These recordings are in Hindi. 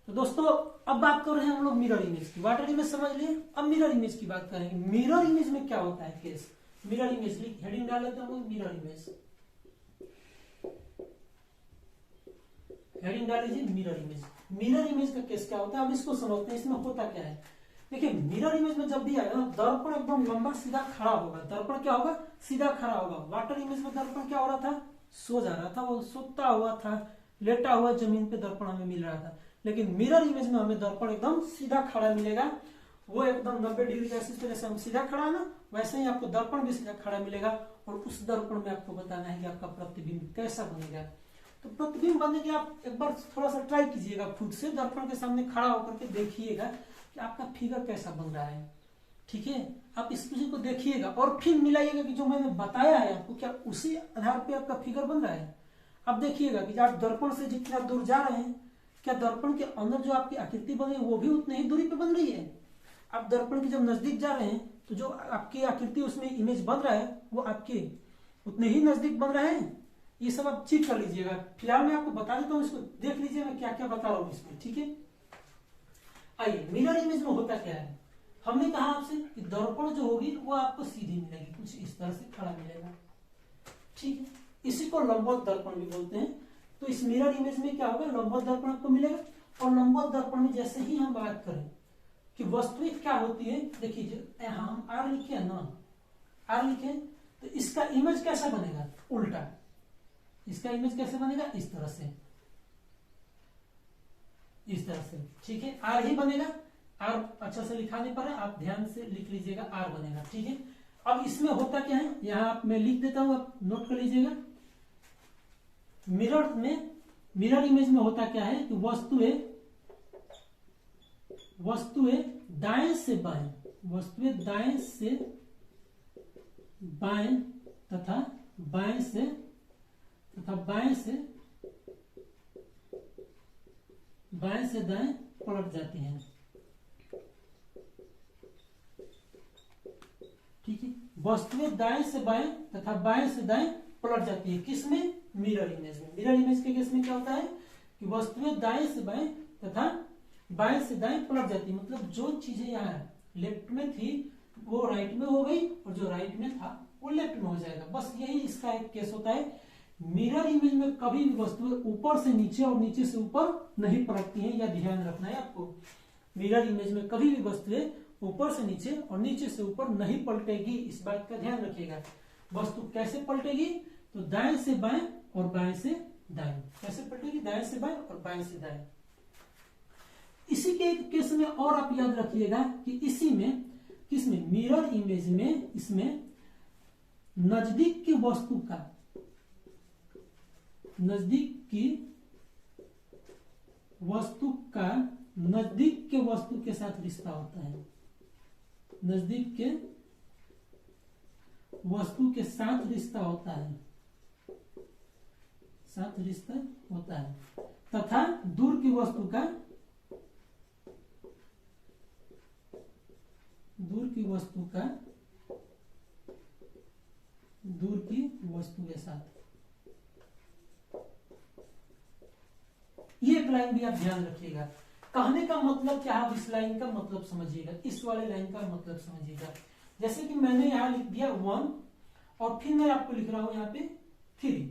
तो दोस्तों अब बात कर रहे हैं हम लोग मिरर इमेज की। वाटर इमेज समझ लिए, अब मिरर इमेज की बात करेंगे। मिरर इमेज में क्या होता है केस? मिरर इमेज हेडिंग डाल लेते हैं हम लोग, मिरर इमेज। हेडिंग डाल लीजिए मिरर इमेज। मिरर इमेज का केस क्या होता है, अब इसको समझते हैं। इसमें होता क्या है, देखिए मिरर इमेज में जब भी आएगा ना, दर्पण एकदम लंबा सीधा खड़ा होगा। दर्पण क्या होगा, सीधा खड़ा होगा। वाटर इमेज में दर्पण क्या हो रहा था, सो जा रहा था, वो सोता हुआ था, लेटा हुआ जमीन पे दर्पण हमें मिल रहा था। लेकिन मिरर इमेज में हमें दर्पण एकदम सीधा खड़ा मिलेगा। वो एकदम 90 डिग्री के जैसे हम सीधा खड़ा है ना, वैसे ही आपको दर्पण भी सीधा खड़ा मिलेगा। और उस दर्पण में आपको बताना है कि आपका प्रतिबिंब कैसा बनेगा। तो प्रतिबिंब बनने के आप एक बार थोड़ा सा ट्राई कीजिएगा, खुद से दर्पण के सामने खड़ा होकर के देखिएगा कि आपका फिगर कैसा बन रहा है। ठीक है, आप इस चीज को देखिएगा और फिर मिलाइएगा कि जो मैंने बताया है आपको, क्या उसी आधार पे आपका फिगर बन रहा है। अब देखिएगा कि आप दर्पण से जितना दूर जा रहे हैं, क्या दर्पण के अंदर जो आपकी आकृति बन रही है वो भी उतनी ही दूरी पे बन रही है। आप दर्पण के जब नजदीक जा रहे हैं तो जो आपकी आकृति उसमें इमेज बन रहा है वो आपके उतने ही नजदीक बन रहा है। ये सब आप चेक कर लीजिएगा। फिलहाल मैं आपको बता देता हूँ, इसको देख लीजिए मैं क्या क्या बता रहा हूँ इसमें। ठीक है, आइए मिरर इमेज में होता क्या है। हमने कहा आपसे कि दर्पण जो होगी वो आपको सीधी मिलेगी, कुछ इस तरह से खड़ा मिलेगा। ठीक है, इसी को लंबवत दर्पण भी बोलते हैं। तो इस मिरर इमेज में क्या होगा, लंबवत दर्पण आपको मिलेगा। और लंबवत दर्पण में जैसे ही हम बात करें कि वस्तुएं क्या होती है, देखिए यहाँ हम आर लिखे ना, आर लिखे, तो इसका इमेज कैसा बनेगा, उल्टा। इसका इमेज कैसे बनेगा, इस तरह से, इस तरह से। ठीक है, आर ही बनेगा। आर अच्छा से लिखा नहीं पड़ रहा, आप ध्यान से लिख लीजिएगा, आर बनेगा। ठीक है, अब इसमें होता क्या है, यहां मैं लिख देता हूं, आप नोट कर लीजिएगा। मिरर इमेज में होता क्या है कि वस्तुएं दाएं से बाएं, वस्तुएं दाएं से बाएं तथा बाएं से दाएं पलट जाती हैं। ठीक है, वस्तुएं दाएं से बाएं तथा बाएं से दाएं पलट जाती है। किसमें, मिरर इमेज में। मिरर इमेज के केस में क्या होता है कि वस्तुएं दाएं से बाएं तथा बाएं से दाएं पलट जाती है। मतलब जो चीजें यहाँ लेफ्ट में थी वो राइट में हो गई, और जो राइट में था वो लेफ्ट में हो जाएगा। बस यही इसका एक केस होता है। मिरर इमेज में कभी भी वस्तुएं ऊपर से नीचे और नीचे से ऊपर नहीं पलटती हैं, या ध्यान रखना है आपको। मिरर इमेज में कभी भी वस्तुएं ऊपर से नीचे और नीचे से ऊपर नहीं पलटेगी, इस बात का ध्यान रखिएगा। वस्तु कैसे पलटेगी, तो दाएं से बाएं और बाएं से दाएं। कैसे पलटेगी, दाएं से बाएं और बाएं से दाएं। इसी के एक केस में और आप याद रखिएगा कि इसी में, किसमें, मिरर इमेज में, इसमें नजदीक की वस्तु का, नजदीक के वस्तु के साथ रिश्ता होता है। नजदीक के वस्तु के साथ रिश्ता होता है, तथा दूर की वस्तु के साथ। ये एक लाइन भी आप ध्यान रखिएगा। कहने का मतलब क्या है, इस लाइन का मतलब समझिएगा, इस वाले लाइन का मतलब समझिएगा। जैसे कि मैंने यहां लिख दिया 1 और फिर मैं आपको लिख रहा हूं यहाँ पे 3।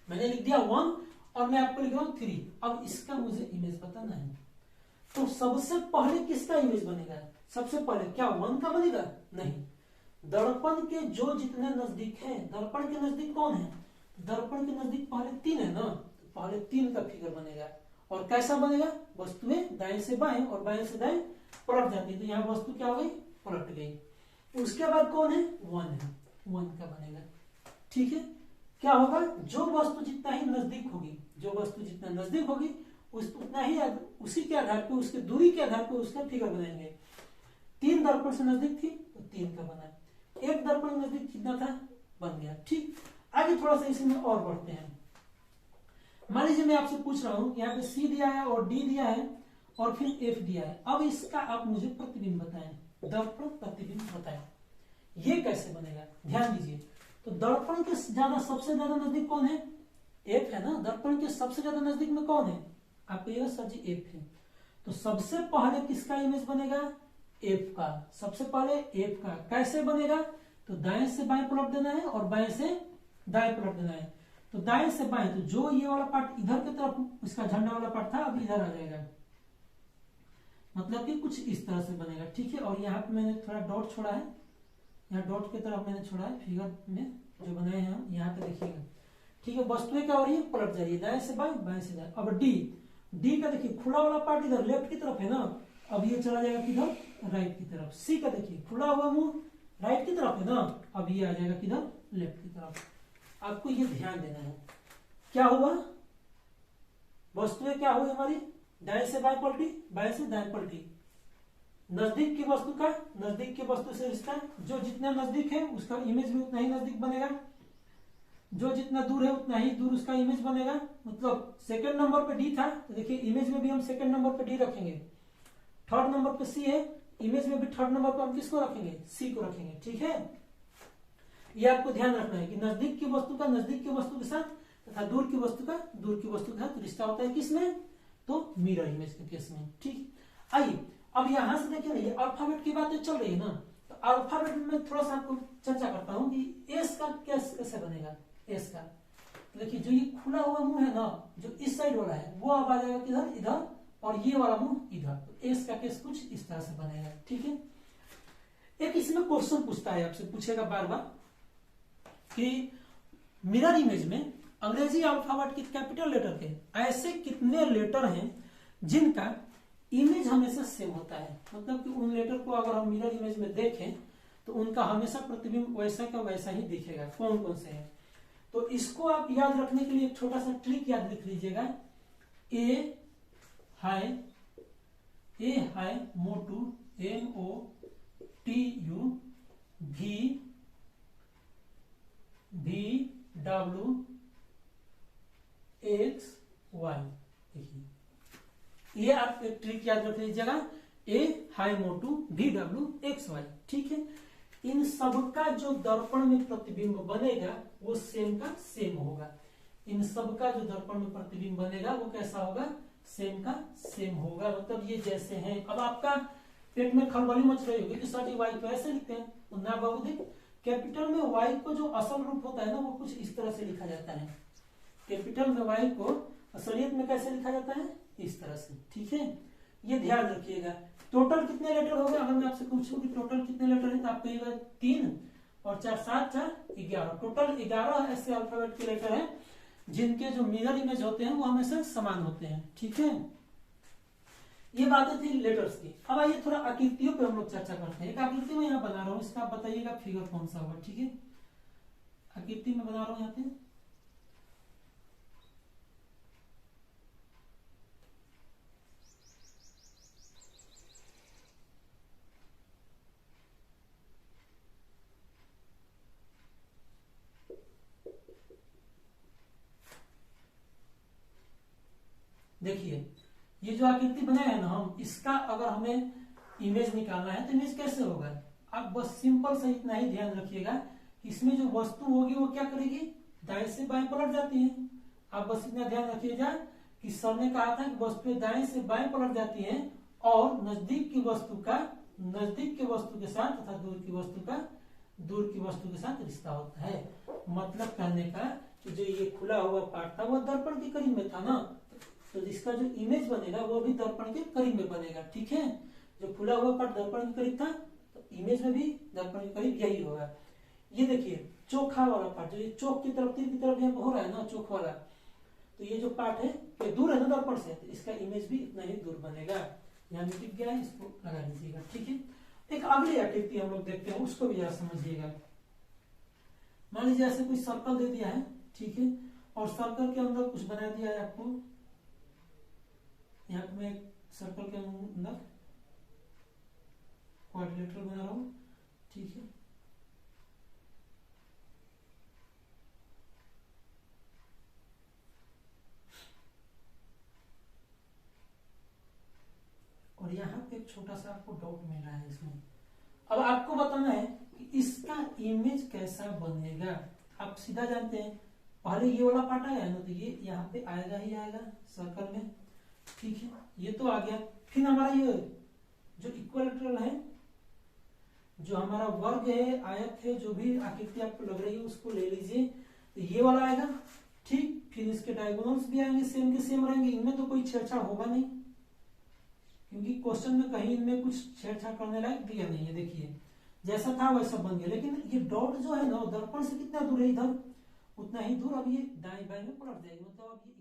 मैंने लिख दिया 1 और मैं आपको लिख रहा हूं 3। अब इसका मुझे इमेज बताना है, तो सबसे पहले किसका इमेज बनेगा, सबसे पहले क्या 1 का बनेगा, नहीं। दर्पण के जो जितने नजदीक है, दर्पण के नजदीक कौन है, दर्पण के नजदीक पहले 3 है ना, पहले 3 का फिगर बनेगा। और कैसा बनेगा, वस्तुएं दाएं से बाएं और बाएं से दाएं पलट जाती है। तो यहाँ वस्तु क्या हो गई, पलट गई। उसके बाद कौन है, 1 है, 1 का बनेगा। ठीक है, क्या होगा, जो वस्तु जितना ही नजदीक होगी, उतना ही उसी के आधार पे, उसके दूरी के आधार पे उसका फिगर बनाएंगे। 3 दर्पण से नजदीक थी तो 3 का बना, 1 दर्पण नजदीक कितना था, बन गया। ठीक, आगे थोड़ा सा इसमें और बढ़ते हैं। मान लीजिए मैं आपसे पूछ रहा हूं, यहाँ पे C दिया है और D दिया है और फिर F दिया है। अब इसका आप मुझे प्रतिबिंब बताएं, दर्पण प्रतिबिंब बताएं, ये कैसे बनेगा, ध्यान दीजिए। तो दर्पण के सबसे ज्यादा नजदीक कौन है, F है ना। दर्पण के सबसे ज्यादा नजदीक में कौन है, आप कहिएगा सर जी एफ है, तो सबसे पहले किसका इमेज बनेगा, एफ का। सबसे पहले एफ का कैसे बनेगा, तो दाएं से बाएं पलट देना है और बाएं से दाएं पलट देना है। तो दाएं से बाएं, तो जो ये वाला पार्ट इधर की तरफ इसका झंडा वाला पार्ट था अब इधर आ जाएगा, मतलब कि कुछ इस तरह से बनेगा, ठीक है। और यहाँ पे मैंने थोड़ा डॉट छोड़ा है, यहाँ डॉट की तरफ मैंने छोड़ा है फिगर में जो बनाए हैं हम, यहाँ पे देखिएगा, ठीक है। वस्तुएं क्या हो रही है, पलट जा रही है दाएं से बाएं, बाएं से दाएं। अब डी, डी का देखिए खुला वाला पार्ट इधर लेफ्ट की तरफ है ना, अब ये चला जाएगा किधर, राइट की तरफ। सी का देखिए खुला हुआ मुंह राइट की तरफ है ना, अब ये आ जाएगा किधर, लेफ्ट की तरफ। आपको ये ध्यान देना है, क्या हुआ, वस्तुएं क्या हुई हमारी, दाएं से बाएं पलटी, बाएं से दाएं पलटी। नजदीक की वस्तु का नजदीक की वस्तु से रिश्ता, जो जितना नजदीक है उसका इमेज भी उतना ही नजदीक बनेगा, जो जितना दूर है उतना ही दूर उसका इमेज बनेगा। मतलब सेकंड नंबर पे डी था, तो देखिए इमेज में भी हम सेकंड नंबर पे डी रखेंगे। थर्ड नंबर पे सी है, इमेज में भी थर्ड नंबर पे हम किसको रखेंगे, सी को रखेंगे, ठीक है। ये आपको ध्यान रखना है कि नजदीक की वस्तु का नजदीक की वस्तु के साथ तथा दूर की वस्तु का दूर की वस्तु के साथ रिश्ता होता है, किसमें, तो मिरर इमेज के केस में, ठीक। आइए अब यहां से देखिए ये अल्फाबेट की बातें चल रही है ना, तो अल्फाबेट में थोड़ा सा आपको चर्चा करता हूं कि एस का कैसे बनेगा। एस का तो देखिए जो ये खुला हुआ मुंह है ना, जो इस साइड वाला है वो अब आ जाएगा किधर, इधर, और ये वाला मुंह इधर। तो एस का केस कुछ इस तरह से बनेगा, ठीक है। एक इसमें क्वेश्चन पूछता है, आपसे पूछेगा बार बार कि मिरर इमेज में अंग्रेजी अल्फाबेट के कैपिटल लेटर के ऐसे कितने लेटर हैं जिनका इमेज हमेशा सेम होता है। मतलब कि उन लेटर को अगर हम मिरर इमेज में देखें तो उनका हमेशा प्रतिबिंब वैसा का वैसा ही दिखेगा, कौन कौन से हैं। तो इसको आप याद रखने के लिए एक छोटा सा ट्रिक याद लिख लीजिएगा। ए हाय मोटू MOTU, VWXY, देखिए ये आप एक ट्रिक याद रख लीजिएगा, ए हाई मोटू VWXY, ठीक है। इन सबका जो दर्पण में प्रतिबिंब बनेगा वो सेम का सेम होगा। इन सबका जो दर्पण में प्रतिबिंब बनेगा वो कैसा होगा, सेम का सेम होगा। मतलब ये जैसे हैं। अब आपका पेट में खलबली मच रही होगी कि सर जी वाई तो ऐसे लिखते हैं, तो ना बाबूजी, कैपिटल में वाई को जो असल रूप होता है ना वो कुछ इस तरह से लिखा जाता है। कैपिटल में वाई को असलियत में कैसे लिखा जाता है, इस तरह से, ठीक है। ये ध्यान रखिएगा। टोटल कितने लेटर हो गए, अगर मैं आपसे पूछूं कि टोटल कितने लेटर हैं तो आप कहिएगा 3 और 4 7 4 11। टोटल 11 ऐसे अल्फाबेट के लेटर हैं जिनके जो मिरर इमेज होते हैं वो हमेशा समान होते हैं, ठीक है। ये बातें थी लेटर्स की। अब आइए थोड़ा आकृतियों पे हम लोग चर्चा करते हैं। एक आकृति में यहाँ बना रहा हूँ, इसका बताइएगा फिगर कौन सा होगा, ठीक है। आकृति में बना रहा हूँ यहाँ पे, देखिए ये जो आकृति बनाया है ना हम, इसका अगर हमें इमेज निकालना है तो इमेज कैसे होगा। आप बस सिंपल से इतना ही ध्यान रखिएगा, इसमें जो वस्तु होगी वो क्या करेगी, दाएं से बाएं पलट जाती है। आप बस इतना ध्यान रखिएगा कि सर ने कहा था कि वस्तुएं दाएं से बाएं पलट जाती हैं और नजदीक की वस्तु का नजदीक की वस्तु के साथ तथा दूर की वस्तु का दूर की वस्तु के साथ रिश्ता होता है। मतलब कहने का कि जो ये खुला हुआ पार्ट था वो दर्पण के करीब में था ना, तो इसका जो इमेज बनेगा वो भी दर्पण के करीब में बनेगा, ठीक है। जो खुला हुआ पार्ट दर्पण के करीब था तो इमेज में भी दर्पण के करीब यही होगा। ये देखिए चोखा वाला पार्ट, जो ये चौक की तरफ तीर की तरफ यहाँ हो रहा है ना, चोख वाला, तो ये जो पार्ट है ये दूर है ना दर्पण से, तो इसका इमेज भी इतना ही दूर बनेगा। यहाँ भी टिक गया है, इसको लगा लीजिएगा, ठीक है। एक अगली आकृति हम लोग देखते हैं, उसको भी जरा समझिएगा। मान लीजिए ऐसे कोई सर्कल दे दिया है, ठीक है, और सर्कल के अंदर कुछ बना दिया है आपको। यहाँ पे मैं सर्कल के अंदर क्वाड्रिलेटरल बना रहा हूं, ठीक है। और यहाँ पे एक छोटा सा आपको डाउट मिल रहा है इसमें। अब आपको बताना है कि इसका इमेज कैसा बनेगा। आप सीधा जानते हैं, पहले ये वाला पार्ट आया है ना, तो ये यहाँ पे आएगा ही आएगा सर्कल में, ठीक है, ये तो आ गया। फिर हमारा ये जो इक्विलेटरल है, जो हमारा वर्ग है, आयत है, जो भी आकृति आपको लग रही है उसको ले लीजिए, तो ये वाला आएगा। ठीक, फिर इसके डायगोनल्स भी आएंगे, सेम के सेम रहेंगे, इनमें तो कोई छेड़छाड़ होगा नहीं, क्योंकि क्वेश्चन में कहीं इनमें कुछ छेड़छाड़ करने लायक दिया नहीं है। देखिए जैसा था वैसा बन गया, लेकिन ये डॉट जो है ना दर्पण से कितना दूर है, इधर उतना ही दूर अब ये दाएं बाएं में पलट जाएगी, मतलब अब ये